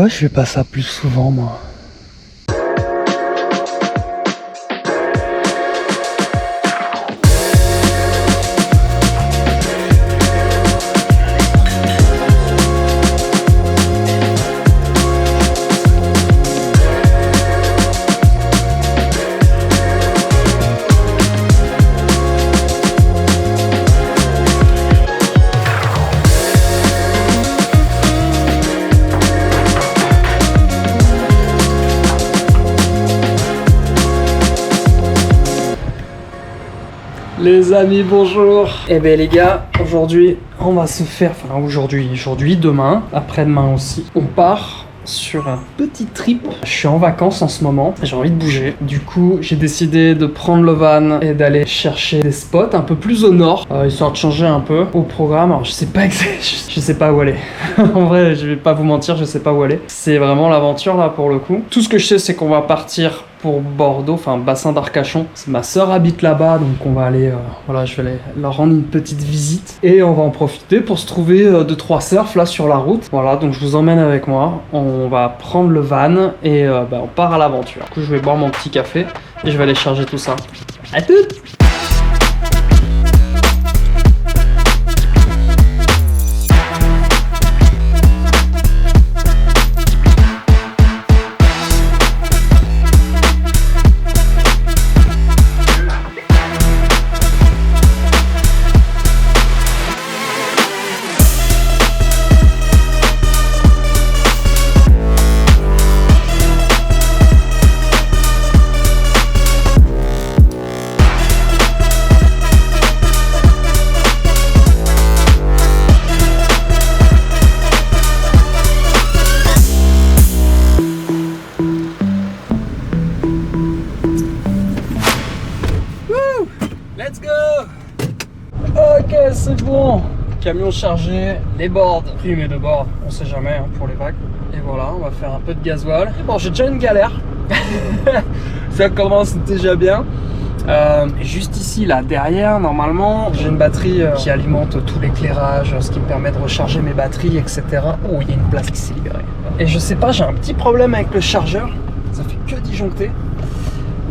Pourquoi je fais pas ça plus souvent, moi? Les amis, bonjour. Eh ben les gars, aujourd'hui, on va se faire, aujourd'hui, demain, après-demain aussi, on part sur un petit trip. Je suis en vacances en ce moment, j'ai envie de bouger. Du coup, j'ai décidé de prendre le van et d'aller chercher des spots un peu plus au nord, histoire de changer un peu au programme. Alors, je sais pas où aller. En vrai, je vais pas vous mentir, je sais pas où aller. C'est vraiment l'aventure là pour le coup. Tout ce que je sais, c'est qu'on va partir pour Bordeaux, enfin bassin d'Arcachon. Ma sœur habite là-bas, donc on va aller, voilà, je vais aller leur rendre une petite visite et on va en profiter pour se trouver 2-3 surfs là sur la route. Voilà, donc je vous emmène avec moi. On va prendre le van et on part à l'aventure. Du coup, je vais boire mon petit café et je vais aller charger tout ça. À toutes! Let's go! Ok, c'est bon. Camion chargé, les boards, pris mes 2 boards, on sait jamais hein, pour les vagues. Et voilà, on va faire un peu de gasoil. Bon, j'ai déjà une galère. Ça commence déjà bien. Juste ici, là, derrière, normalement, j'ai une batterie qui alimente tout l'éclairage, ce qui me permet de recharger mes batteries, etc. Oh, il y a une place qui s'est libérée. Et je sais pas, j'ai un petit problème avec le chargeur. Ça fait que disjoncter.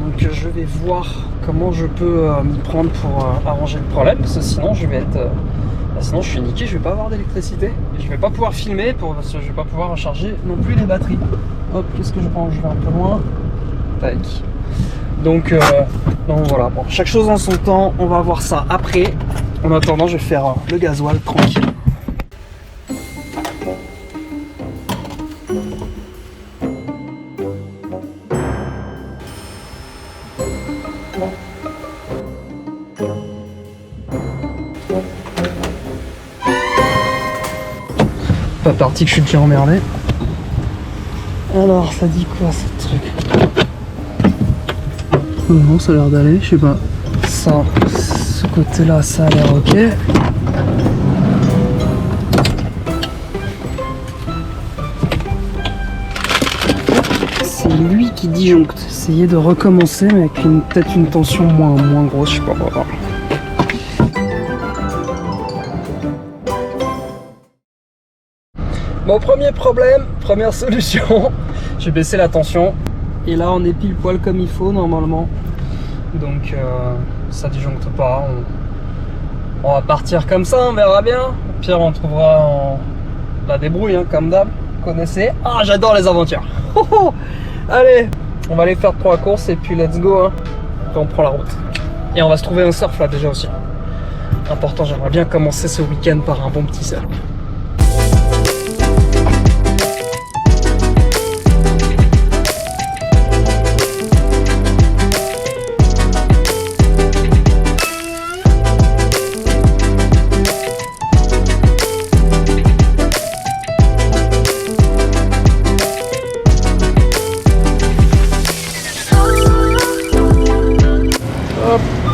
Donc je vais voir comment je peux m'y prendre pour arranger le problème, parce que sinon je vais être... sinon je suis niqué, je vais pas avoir d'électricité. Et je vais pas pouvoir filmer, parce que je vais pas pouvoir recharger non plus les batteries. Hop, qu'est-ce que je prends? Je vais un peu loin. Tac. Donc voilà, bon, chaque chose en son temps, on va voir ça après. En attendant, je vais faire le gasoil tranquille. Pas parti que je suis déjà emmerdé. Alors, ça dit quoi ce truc? Non, ça a l'air d'aller, je sais pas. Ça, ce côté-là, ça a l'air ok. C'est lui qui disjoncte. Essayez de recommencer, mais avec peut-être une tension moins grosse, je sais pas, on va voir. Bon, premier problème, première solution, j'ai baissé la tension et là on est pile poil comme il faut normalement, donc ça disjoncte pas, on va partir comme ça, on verra bien, au pire on trouvera la débrouille hein, comme d'hab, vous connaissez. Ah, j'adore les aventures. Allez, on va aller faire 3 courses et puis let's go hein. Après on prend la route et on va se trouver un surf là déjà aussi, important, j'aimerais bien commencer ce week-end par un bon petit surf.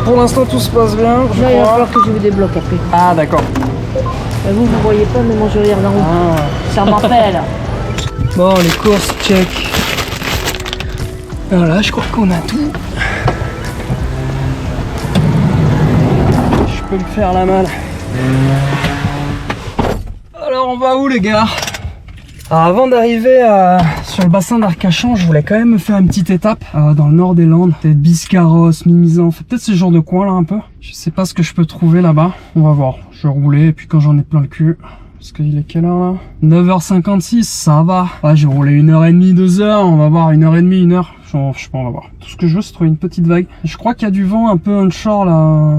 Pour l'instant tout se passe bien. Là, il va falloir que je vous débloque après. Ah d'accord. Vous voyez pas, mais moi je regarde en haut. Ah. Ça m'appelle. Bon, les courses, check. Voilà, je crois qu'on a tout. Je peux me faire la malle. Alors on va où les gars? Alors avant d'arriver sur le bassin d'Arcachon, je voulais quand même me faire une petite étape dans le nord des Landes, peut-être Biscarros, Mimizan, peut-être ce genre de coin là un peu. Je sais pas ce que je peux trouver là-bas, on va voir. Je vais rouler et puis quand j'en ai plein le cul, parce qu'il est quelle heure là? 9h56, ça va. Ouais, j'ai roulé 1h30, 2h, on va voir 1h30, 1h. Je sais pas, on va voir. Tout ce que je veux c'est trouver une petite vague. Je crois qu'il y a du vent un peu onshore là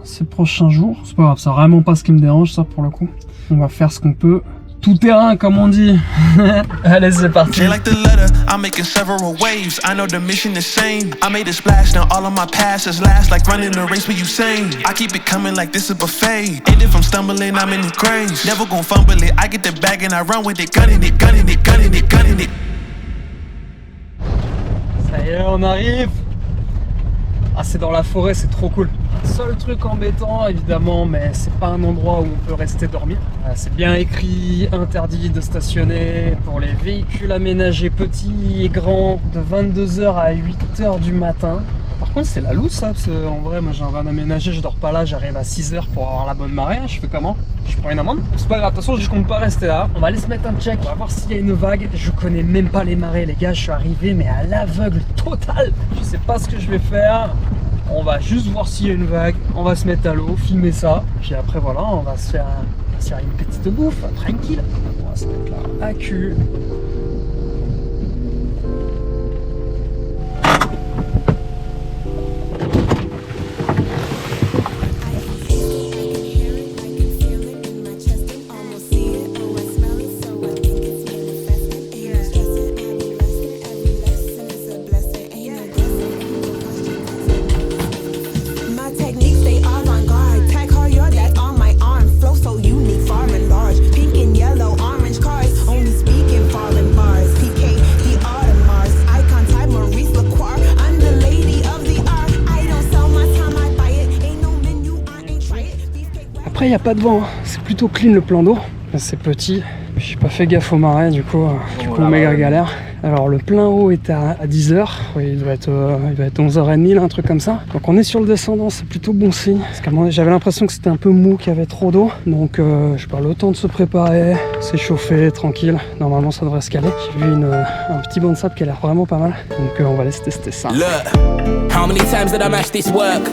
ces prochains jours. C'est pas grave, c'est vraiment pas ce qui me dérange ça pour le coup. On va faire ce qu'on peut. Tout terrain comme on dit. Allez c'est parti. Like the letter, I'm making several waves. I know the mission is same. I made a splash, now all of my passes last like running a race with Usain. I keep it coming like this a buffet. And if I'm stumbling, I'm in the graves. Never gon' fumble it. I get the bag and I run with it, gunning it, gunning it, gunning it, gunning it. Ça y est, on arrive. Ah, c'est dans la forêt, c'est trop cool. Seul truc embêtant évidemment, mais c'est pas un endroit où on peut rester dormir. C'est bien écrit, interdit de stationner pour les véhicules aménagés petits et grands de 22h à 8h du matin. Par contre c'est la loose ça, parce qu'en vrai moi j'ai un van aménagé, je dors pas là, j'arrive à 6h pour avoir la bonne marée, je fais comment? Je prends une amende? C'est pas grave, de toute façon je compte pas rester là. On va aller se mettre un check, on va voir s'il y a une vague. Je connais même pas les marées les gars, je suis arrivé mais à l'aveugle total. Je sais pas ce que je vais faire. On va juste voir s'il y a une vague, on va se mettre à l'eau, filmer ça, puis après voilà, on va se faire une petite bouffe, tranquille. On va se mettre là à cul. Après il n'y a pas de vent, hein. C'est plutôt clean le plan d'eau, c'est petit. J'ai pas fait gaffe au marais du coup méga galère. Alors le plein haut est à 10h, oui, il doit être 11h30 là, un truc comme ça. Donc on est sur le descendant, c'est plutôt bon signe. Parce qu'à moi j'avais l'impression que c'était un peu mou, qu'il y avait trop d'eau. Donc je parle le temps de se préparer, s'échauffer, tranquille. Normalement ça devrait se caler. J'ai vu un petit banc de sable qui a l'air vraiment pas mal. Donc on va laisser tester ça. Look, how many times did I match this work?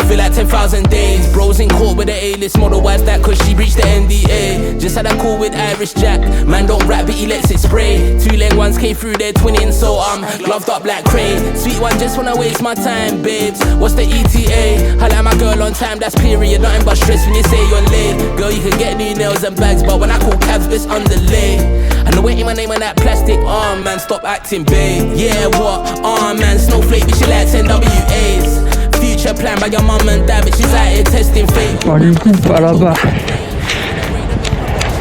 Feel like 10,000 days. Bros in court with the A-list model. Why's that? Cause she breached the NDA. Just had a call with Irish Jack. Man don't rap but he lets it spray. Two leg ones came through their twinning, so I'm gloved up like Cray. Sweet one just wanna waste my time, babes. What's the ETA? I like my girl on time, that's period. Nothing but stress when you say you're late. Girl, you can get new nails and bags, but when I call cabs, bitch underlay. I know it ain't my name on that plastic. Man, stop acting babe. Yeah, what? Man, snowflake, bitch, you like 10 WAs. Future plan by your mum and dad, but she's out here testing fate. On lui coupe à là-bas.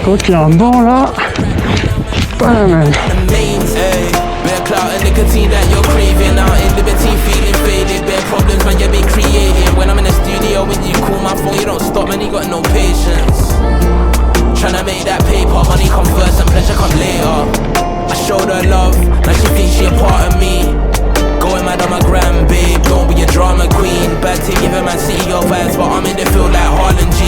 Quand il y a un banc là, pas la même. Bare clout and nicotine that you're craving. Out in liberty, feeling faded. Bare problems, man, you've been creating. When I'm in the studio, when you call my phone, you don't stop, man, you got no patience. Tryna make that paper, money come first and pleasure come later. I showed her love, now she thinks she a part of me. Going mad on my gram, babe, don't be a drama queen. Bad to give a man city your vibes, but I'm in the field like Harlan G.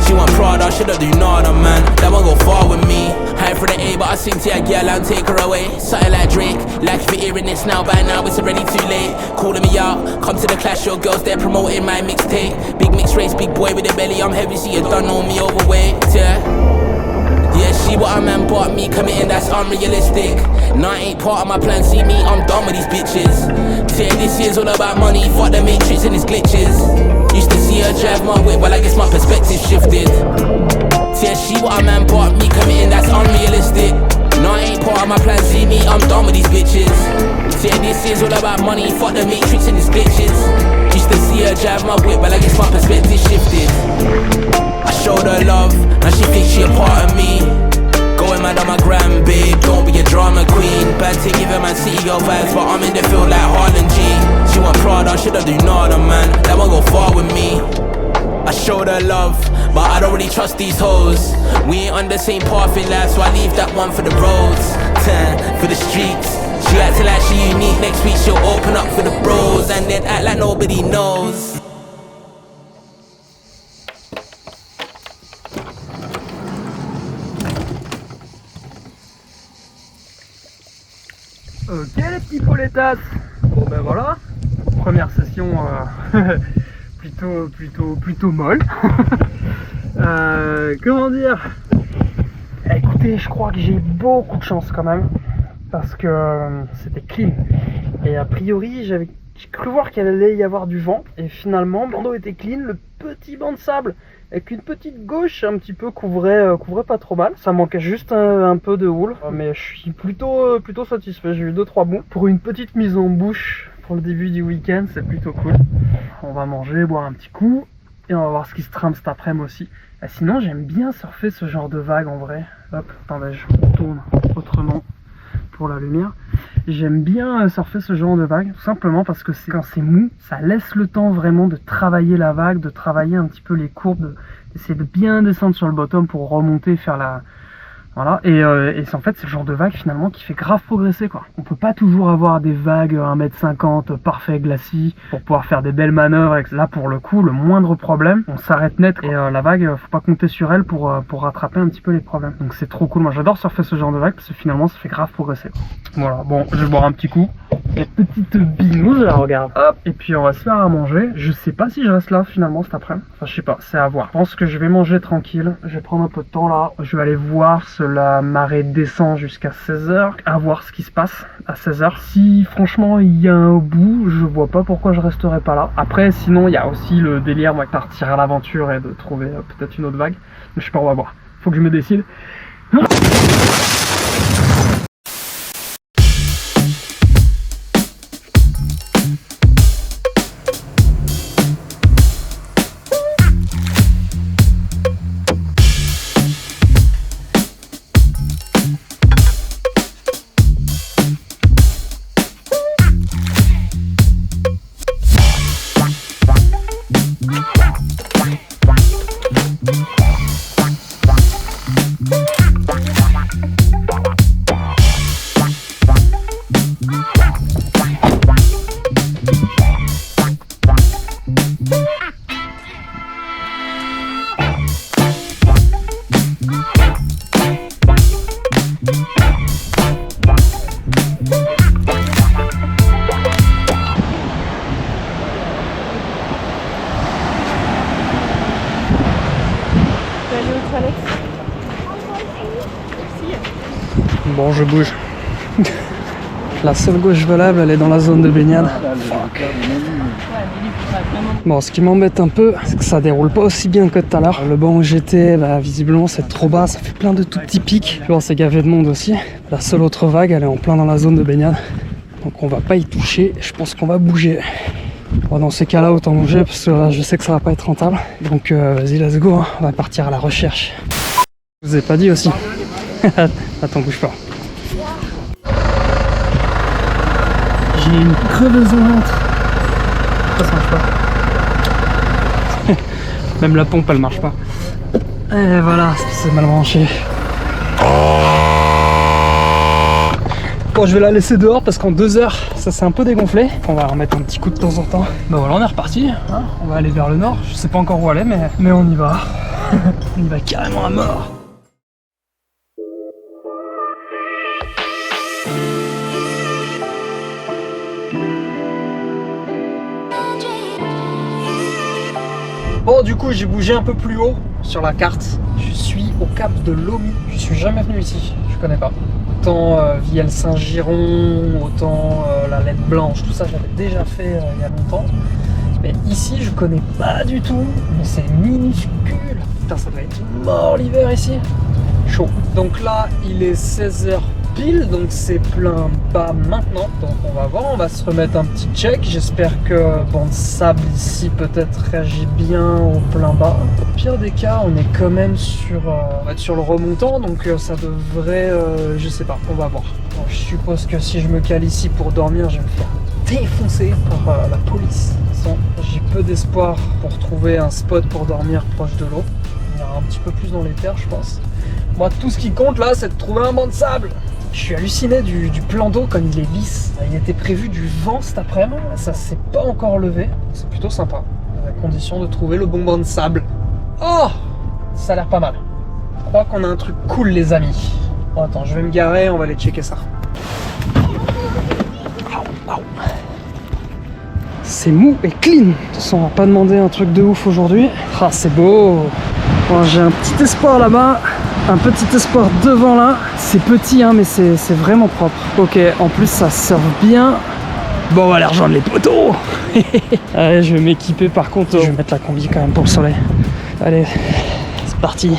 She want Prada, shoulda do nada, man. That one go far with me. High for the A, but I sing to a girl and take her away. Something like Drake, like if you're hearing this now, by now it's already too late. Calling me out, come to the clash, your girls, they're promoting my mixtape. Big mixed race, big boy with a belly, I'm heavy, so you don't know me overweight, yeah. Yeah, she what a man bought me, committing that's unrealistic. Nah, ain't part of my plan, see me, I'm done with these bitches. Say this year's all about money, fuck the matrix and its glitches. Used to see her drive my whip, well I guess my perspective shifted. Say she what a man bought me, committing that's unrealistic. Nah, ain't part of my plan, see me, I'm done with these bitches. Say this year's all about money, fuck the matrix and its glitches. Used to see her drive my whip, well I guess my perspective shifted. I showed her love, now she thinks she a part of me. Going mad on my gram, babe, don't be a drama queen. Bad to give a man city your vibes, but I'm in the field like Harlan G. She want Prada, shoulda do nada, man. That one go far with me. I showed her love, but I don't really trust these hoes. We ain't on the same path in life, so I leave that one for the roads, for the streets. She acting like she unique, next week she'll open up for the bros, and then act like nobody knows. Ok les petits poletas. Bon ben voilà, première session plutôt molle. Comment dire, écoutez, je crois que j'ai beaucoup de chance quand même, parce que c'était clean. Et a priori, j'ai cru voir qu'il allait y avoir du vent, et finalement, le bandeau était clean, le petit banc de sable, avec une petite gauche un petit peu couvrait pas trop mal. Ça manquait juste un peu de houle, mais je suis plutôt satisfait. J'ai eu 2-3 bons. Pour une petite mise en bouche pour le début du week-end, c'est plutôt cool. On va manger, boire un petit coup, et on va voir ce qui se trame cet après-midi aussi. Et sinon, j'aime bien surfer ce genre de vagues en vrai. Hop, attendez, je tourne autrement pour la lumière. J'aime bien surfer ce genre de vague, tout simplement parce que quand c'est mou, ça laisse le temps vraiment de travailler la vague, de travailler un petit peu les courbes, d'essayer de bien descendre sur le bottom pour remonter, faire la... Voilà, et en fait c'est le genre de vague finalement qui fait grave progresser quoi. On peut pas toujours avoir des vagues 1m50 parfait glacis pour pouvoir faire des belles manœuvres. Là pour le coup, le moindre problème, on s'arrête net et la vague, faut pas compter sur elle pour rattraper un petit peu les problèmes. Donc c'est trop cool, moi j'adore surfer ce genre de vague parce que finalement ça fait grave progresser. Voilà, bon je vais boire un petit coup. Les petites binouses là, regarde. Hop, et puis on va se faire à manger. Je sais pas si je reste là finalement cet après-midi. Enfin je sais pas, c'est à voir. Je pense que je vais manger tranquille. Je vais prendre un peu de temps là. Je vais aller voir si la marée descend jusqu'à 16h. À voir ce qui se passe à 16h. Si franchement il y a un bout, je vois pas pourquoi je resterai pas là. Après sinon il y a aussi le délire moi de partir à l'aventure et de trouver peut-être une autre vague. Mais je sais pas, on va voir. Faut que je me décide. Bon, je bouge. La seule gauche valable, elle est dans la zone de baignade. Fuck. Bon, ce qui m'embête un peu, c'est que ça déroule pas aussi bien que tout à l'heure. Le banc où j'étais, bah, visiblement, c'est trop bas. Ça fait plein de tout petits pics. Puis bon, c'est gavé de monde aussi. La seule autre vague, elle est en plein dans la zone de baignade. Donc on va pas y toucher. Je pense qu'on va bouger. Bon, dans ces cas-là, autant bouger parce que là, je sais que ça va pas être rentable. Donc vas-y, let's go. Hein. On va partir à la recherche. Je vous ai pas dit aussi. Attends, bouge pas. J'ai une crevaison au ventre. Ça marche pas. Même la pompe elle marche pas. Et voilà, c'est mal branché. Bon, je vais la laisser dehors parce qu'en 2 heures ça s'est un peu dégonflé. On va remettre un petit coup de temps en temps. Bah voilà, on est reparti. Hein, on va aller vers le nord. Je sais pas encore où aller, mais on y va. On y va carrément à mort. Bon, du coup j'ai bougé un peu plus haut sur la carte. Je suis au cap de Lomi. Je suis jamais venu ici, je connais pas. Autant Vielle Saint-Giron, autant la Lettre Blanche, tout ça j'avais déjà fait il y a longtemps. Mais ici je connais pas du tout, mais c'est minuscule. Putain, ça doit être mort l'hiver ici. Chaud. Donc là il est 16h pile, donc c'est plein bas maintenant. Donc on va voir, on va se remettre un petit check. J'espère que bon, le sable ici peut-être réagit bien au plein bas. Au pire des cas, on est quand même sur, on va être sur le remontant, donc ça devrait, je sais pas, on va voir. Bon, je suppose que si je me cale ici pour dormir, je vais me faire défoncer par la police. J'ai peu d'espoir pour trouver un spot pour dormir proche de l'eau. Il y aura un petit peu plus dans les terres, je pense. Moi, tout ce qui compte là, c'est de trouver un banc de sable. Je suis halluciné du plan d'eau comme il est lisse. Il était prévu du vent cet après-midi, ça s'est pas encore levé. C'est plutôt sympa, à condition de trouver le bon banc de sable. Oh, ça a l'air pas mal. Je crois qu'on a un truc cool les amis. Bon, attends, je vais me garer, on va aller checker ça. c'est mou et clean. De toute façon, on va pas demander un truc de ouf aujourd'hui. Ah, c'est beau. Bon, j'ai un petit espoir là-bas, un petit espoir devant là. C'est petit, hein, mais c'est vraiment propre. Ok, en plus, ça surfe bien. Bon, on va aller rejoindre les poteaux. Allez, je vais m'équiper par contre. Je vais mettre la combi quand même pour le soleil. Allez, c'est parti.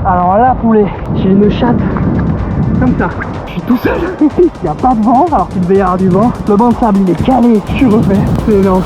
Alors là, poulet, j'ai une chatte comme ça. Je suis tout seul. Il n'y a pas de vent, alors qu'il devait y avoir du vent. Le banc de sable, il est calé, je suis refait. C'est énorme.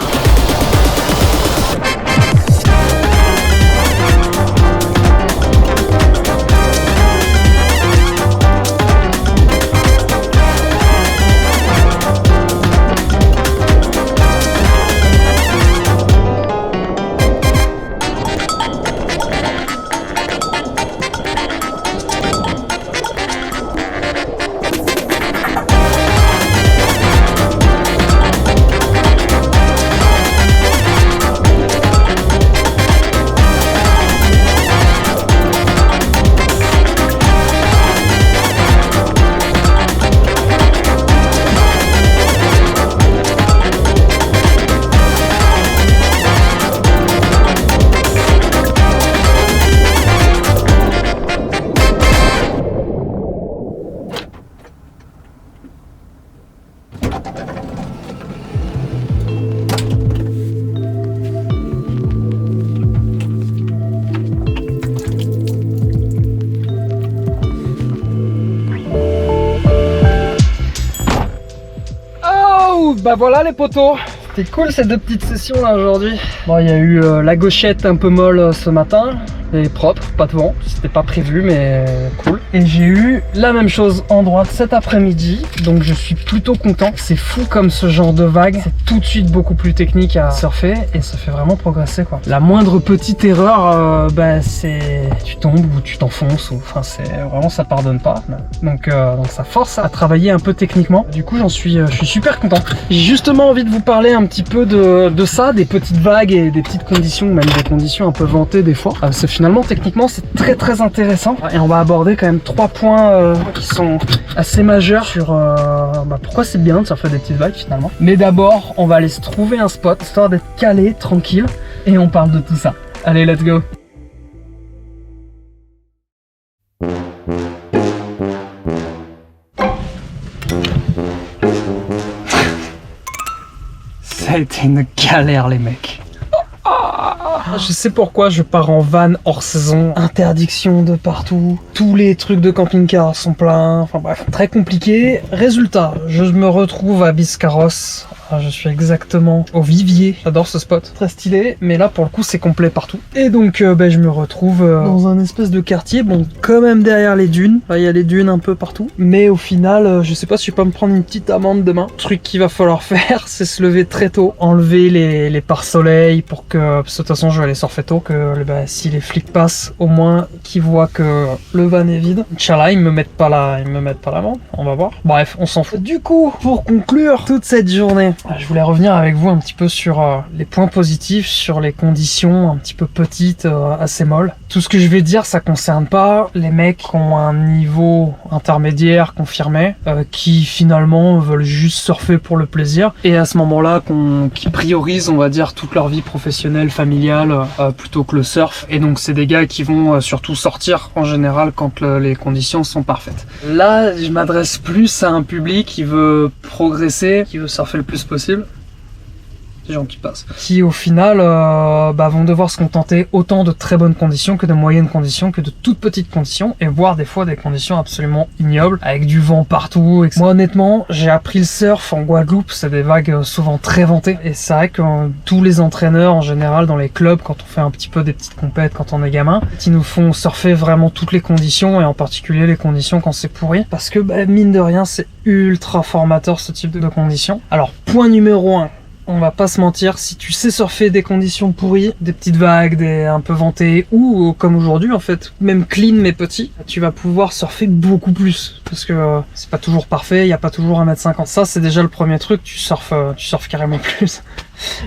Bah voilà les potos, c'était cool ces deux petites sessions là aujourd'hui. Bon, il y a eu la gauchette un peu molle ce matin, et propre, pas de vent, c'était pas prévu mais cool. Et j'ai eu la même chose en droite cet après-midi, donc je suis plutôt content. C'est fou comme ce genre de vague, c'est tout de suite beaucoup plus technique à surfer et ça fait vraiment progresser quoi. La moindre petite erreur, bah c'est tu tombes ou tu t'enfonces, ou enfin c'est vraiment ça pardonne pas. Donc ça force à travailler un peu techniquement. Du coup je suis super content. J'ai justement envie de vous parler un petit peu de ça, des petites vagues et des petites conditions, même des conditions un peu ventées des fois. Parce que finalement techniquement c'est très intéressant et on va aborder quand même 3 points qui sont assez majeurs sur pourquoi c'est bien de surfer des petites vagues finalement. Mais d'abord on va aller se trouver un spot histoire d'être calé, tranquille, et on parle de tout ça. Allez, let's go. Ça a été une galère les mecs. Je sais pourquoi je pars en van hors saison, interdiction de partout, tous les trucs de camping-car sont pleins, enfin bref, très compliqué. Résultat, je me retrouve à Biscarrosse, je suis exactement au Vivier, j'adore ce spot, très stylé, mais là pour le coup c'est complet partout. Et donc je me retrouve dans un espèce de quartier, bon quand même derrière les dunes, il y a les dunes un peu partout, mais au final je sais pas si je peux me prendre une petite amende demain. Le truc qu'il va falloir faire c'est se lever très tôt, enlever les pare-soleil pour que, parce que de toute façon je vais aller surfer tôt, que si les flics passent, au moins qu'ils voient que le van est vide. Inch'Allah, ils me mettent pas l'amende, on va voir. Bref, on s'en fout. Du coup, pour conclure toute cette journée, Je voulais revenir avec vous un petit peu sur les points positifs, sur les conditions un petit peu petites, assez molles. Tout ce que je vais dire, ça concerne pas les mecs qui ont un niveau intermédiaire confirmé, qui finalement veulent juste surfer pour le plaisir, et à ce moment-là qui priorisent, on va dire, toute leur vie professionnelle, familiale, plutôt que le surf. Et donc c'est des gars qui vont surtout sortir en général quand les conditions sont parfaites. Là, je m'adresse plus à un public qui veut progresser, qui veut surfer le plus possible. Des gens qui passent. Qui au final vont devoir se contenter autant de très bonnes conditions que de moyennes conditions, que de toutes petites conditions, et voire des fois des conditions absolument ignobles, avec du vent partout. Moi honnêtement, j'ai appris le surf en Guadeloupe, c'est des vagues souvent très ventées, et c'est vrai que tous les entraîneurs en général dans les clubs, quand on fait un petit peu des petites compètes quand on est gamin, qui nous font surfer vraiment toutes les conditions, et en particulier les conditions quand c'est pourri, parce que mine de rien c'est ultra formateur ce type de conditions. Alors point numéro 1, on va pas se mentir, si tu sais surfer des conditions pourries, des petites vagues, un peu ventées, ou comme aujourd'hui en fait, même clean mais petit, tu vas pouvoir surfer beaucoup plus. Parce que c'est pas toujours parfait, il n'y a pas toujours 1m50. Ça c'est déjà le premier truc, tu surfes carrément plus.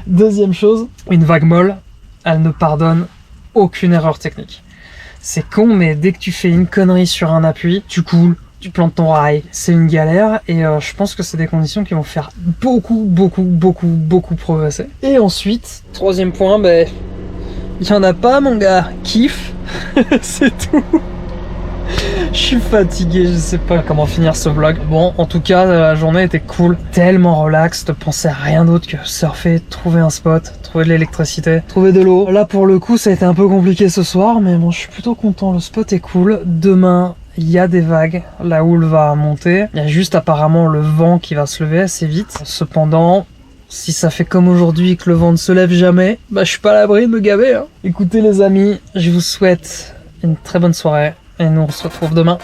Deuxième chose, une vague molle, elle ne pardonne aucune erreur technique. C'est con, mais dès que tu fais une connerie sur un appui, tu coules, tu plantes ton rail, c'est une galère, et je pense que c'est des conditions qui vont faire beaucoup progresser. Et ensuite, troisième point, il y en a pas mon gars, kiffe, c'est tout. Je suis fatigué, je sais pas comment finir ce vlog. Bon, en tout cas, la journée était cool, tellement relax, de penser à rien d'autre que surfer, trouver un spot, trouver de l'électricité, trouver de l'eau. Là, pour le coup, ça a été un peu compliqué ce soir, mais bon, je suis plutôt content, le spot est cool. Demain, il y a des vagues, la houle va monter, il y a juste apparemment le vent qui va se lever assez vite. Cependant, si ça fait comme aujourd'hui et que le vent ne se lève jamais, je suis pas à l'abri de me gaver. Écoutez les amis, je vous souhaite une très bonne soirée et nous on se retrouve demain.